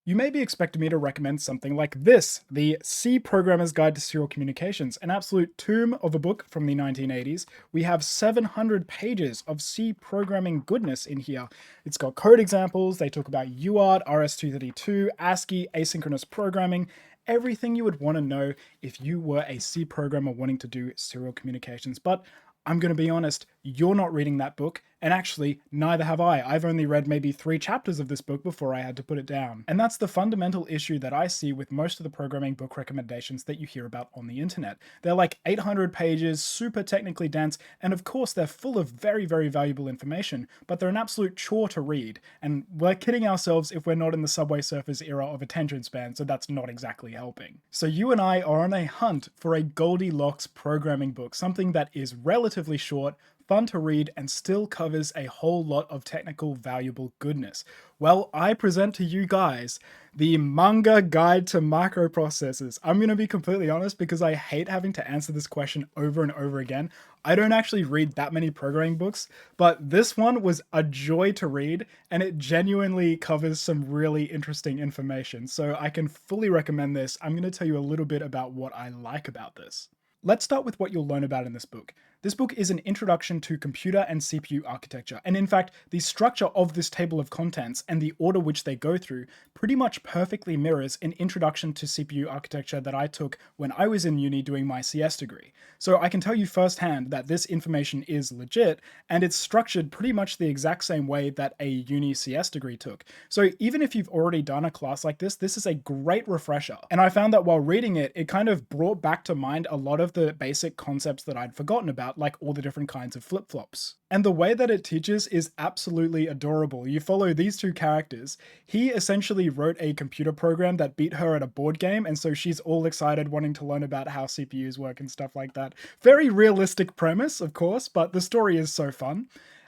You may be expecting me to recommend something like this, the C Programmer's Guide to Serial Communications, an absolute tomb of a book from the 1980s. We have 700 pages of C programming goodness in here. It's got code examples, they talk about UART, RS-232, ASCII, asynchronous programming, everything you would want to know if you were a C programmer wanting to do serial communications. But I'm going to be honest, you're not reading that book, and actually, neither have I. I've only read maybe 3 chapters of this book before I had to put it down. And that's the fundamental issue that I see with most of the programming book recommendations that you hear about on the internet. They're like 800 pages, super technically dense, and of course they're full of very, very valuable information, but they're an absolute chore to read. And we're kidding ourselves if we're not in the Subway Surfers era of attention span, so that's not exactly helping. So you and I are on a hunt for a Goldilocks programming book, something that is relatively short, fun to read, and still covers a whole lot of technical, valuable goodness. Well, I present to you guys the Manga Guide to Microprocessors. I'm going to be completely honest because I hate having to answer this question over and over again. I don't actually read that many programming books, but this one was a joy to read, and it genuinely covers some really interesting information. So I can fully recommend this. I'm going to tell you a little bit about what I like about this. Let's start with what you'll learn about in this book. This book is an introduction to computer and CPU architecture, and in fact, the structure of this table of contents and the order which they go through pretty much perfectly mirrors an introduction to CPU architecture that I took when I was in uni doing my CS degree. So I can tell you firsthand that this information is legit, and it's structured pretty much the exact same way that a uni CS degree took. So even if you've already done a class like this is a great refresher. And I found that while reading it, it kind of brought back to mind a lot of the basic concepts that I'd forgotten about, like all the different kinds of flip-flops. And the way that it teaches is absolutely adorable. You follow these 2 characters. He essentially wrote a computer program that beat her at a board game, and so she's all excited wanting to learn about how CPUs work and stuff like that. Very realistic premise, of course, but the story is so fun.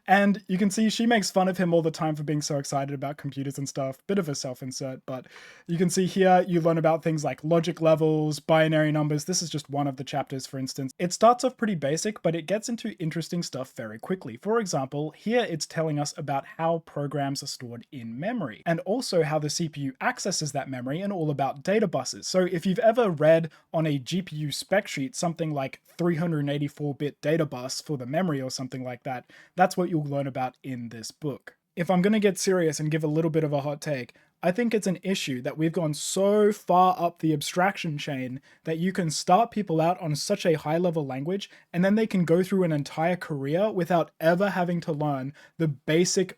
And you can see she makes fun of him all the time for being so excited about computers and stuff. Bit of a self-insert, but you can see here you learn about things like logic levels, binary numbers. This is just one of the chapters, for instance. It starts off pretty basic, but it gets into interesting stuff very quickly. For example, here it's telling us about how programs are stored in memory, and also how the CPU accesses that memory and all about data buses. So if you've ever read on a GPU spec sheet something like 384-bit data bus for the memory or something like that, that's what you'll learn about in this book. If I'm going to get serious and give a little bit of a hot take, I think it's an issue that we've gone so far up the abstraction chain that you can start people out on such a high level language and then they can go through an entire career without ever having to learn the basic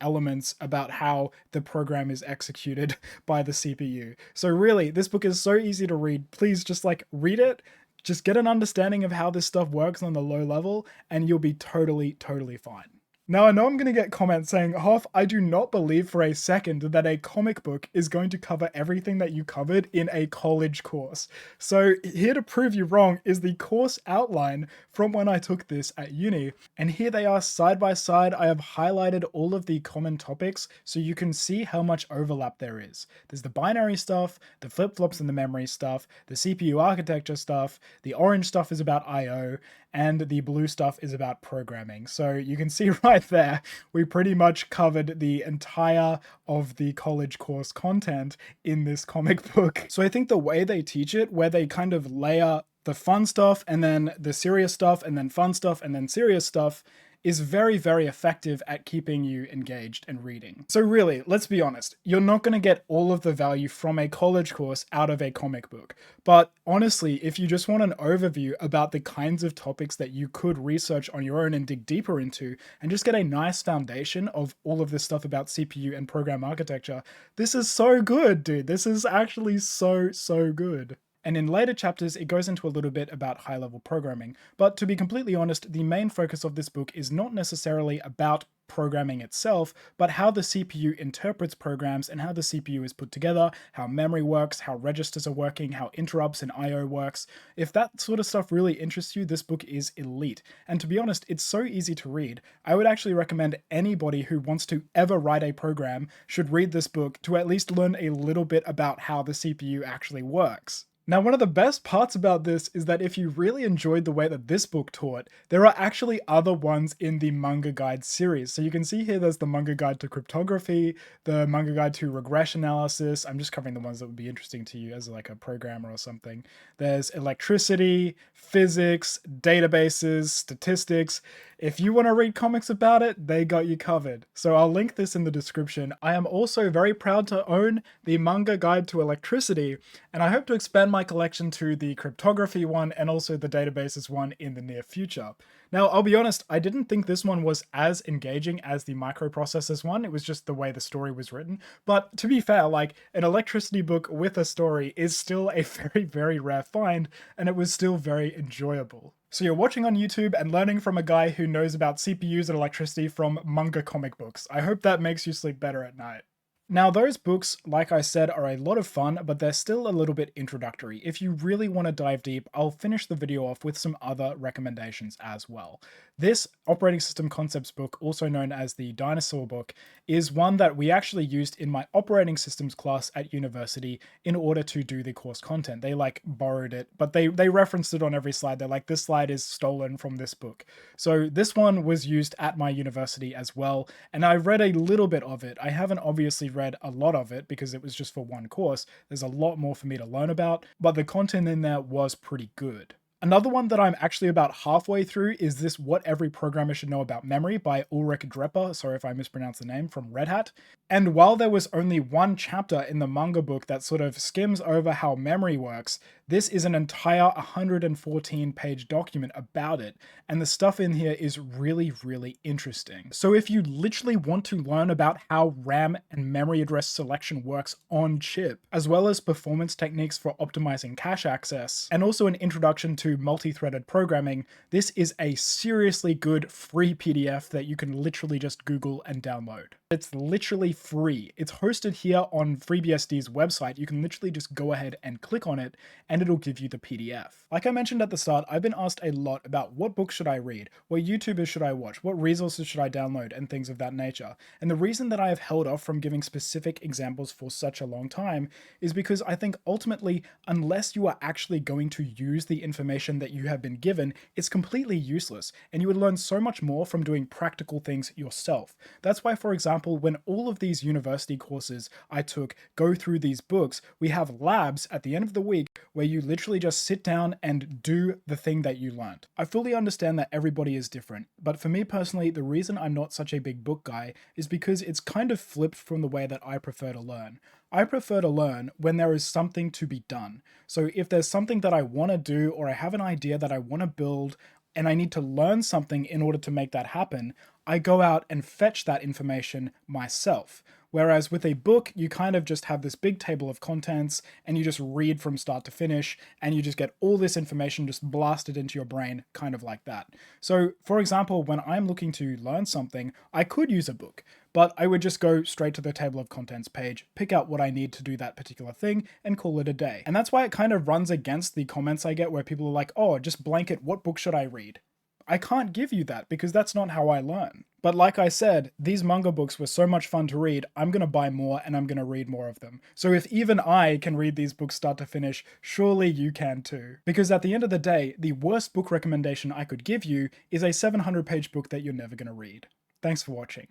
elements about how the program is executed by the CPU. So really, this book is so easy to read. Please just read it. Just get an understanding of how this stuff works on the low level, and you'll be totally fine. Now, I know I'm going to get comments saying, Hoff, I do not believe for a second that a comic book is going to cover everything that you covered in a college course. So here to prove you wrong is the course outline from when I took this at uni. And here they are side by side. I have highlighted all of the common topics so you can see how much overlap there is. There's the binary stuff, the flip-flops and the memory stuff, the CPU architecture stuff, the orange stuff is about I/O, and the blue stuff is about programming. So you can see right there, we pretty much covered the entire of the college course content in this comic book. So I think the way they teach it, where they kind of layer the fun stuff and then the serious stuff and then fun stuff and then serious stuff, is very effective at keeping you engaged and reading. So really, let's be honest, you're not going to get all of the value from a college course out of a comic book. But honestly, if you just want an overview about the kinds of topics that you could research on your own and dig deeper into, and just get a nice foundation of all of this stuff about CPU and program architecture, this is so good, dude. This is actually so good. And in later chapters, it goes into a little bit about high-level programming. But to be completely honest, the main focus of this book is not necessarily about programming itself, but how the CPU interprets programs and how the CPU is put together, how memory works, how registers are working, how interrupts and I/O works. If that sort of stuff really interests you, this book is elite. And to be honest, it's so easy to read. I would actually recommend anybody who wants to ever write a program should read this book to at least learn a little bit about how the CPU actually works. Now, one of the best parts about this is that if you really enjoyed the way that this book taught, there are actually other ones in the manga guide series. So you can see here there's the manga guide to cryptography, the manga guide to regression analysis. I'm just covering the ones that would be interesting to you as like a programmer or something. There's electricity, physics, databases, statistics. If you want to read comics about it, they got you covered. So I'll link this in the description. I am also very proud to own the manga guide to electricity, and I hope to expand my collection to the cryptography one and also the databases one in the near future. Now, I'll be honest, I didn't think this one was as engaging as the microprocessors one. It was just the way the story was written. But to be fair, like an electricity book with a story is still a very, very rare find, and it was still very enjoyable. So you're watching on YouTube and learning from a guy who knows about CPUs and electricity from manga comic books. I hope that makes you sleep better at night. Now, those books, like I said, are a lot of fun, but they're still a little bit introductory. If you really want to dive deep, I'll finish the video off with some other recommendations as well. This operating system concepts book, also known as the dinosaur book, is one that we actually used in my operating systems class at university in order to do the course content. They like borrowed it, but they referenced it on every slide. They're like, this slide is stolen from this book. So this one was used at my university as well, and I read a little bit of it. I haven't obviously read a lot of it because it was just for one course. There's a lot more for me to learn about, but the content in there was pretty good. Another one that I'm actually about halfway through is this What Every Programmer Should Know About Memory by Ulrich Drepper, sorry if I mispronounced the name, from Red Hat. And while there was only one chapter in the manga book that sort of skims over how memory works, this is an entire 114-page document about it, and the stuff in here is really, really interesting. So if you literally want to learn about how RAM and memory address selection works on chip, as well as performance techniques for optimizing cache access, and also an introduction to multi-threaded programming, this is a seriously good free PDF that you can literally just Google and download. It's literally free. It's hosted here on FreeBSD's website. You can literally just go ahead and click on it and it'll give you the PDF. Like I mentioned at the start, I've been asked a lot about what books should I read, what YouTubers should I watch, what resources should I download, and things of that nature. And the reason that I have held off from giving specific examples for such a long time is because I think ultimately, unless you are actually going to use the information that you have been given, it's completely useless, and you would learn so much more from doing practical things yourself. That's why, for example, when all of these university courses I took go through these books, we have labs at the end of the week where you literally just sit down and do the thing that you learned. I fully understand that everybody is different, but for me personally, the reason I'm not such a big book guy is because it's kind of flipped from the way that I prefer to learn. I prefer to learn when there is something to be done. So if there's something that I want to do or I have an idea that I want to build and I need to learn something in order to make that happen, I go out and fetch that information myself. Whereas with a book, you kind of just have this big table of contents and you just read from start to finish and you just get all this information just blasted into your brain, kind of like that. So, for example, when I'm looking to learn something, I could use a book, but I would just go straight to the table of contents page, pick out what I need to do that particular thing, and call it a day. And that's why it kind of runs against the comments I get where people are like, oh, just blanket, what book should I read? I can't give you that because that's not how I learn. But like I said, these manga books were so much fun to read, I'm going to buy more and I'm going to read more of them. So if even I can read these books start to finish, surely you can too. Because at the end of the day, the worst book recommendation I could give you is a 700-page book that you're never going to read. Thanks for watching.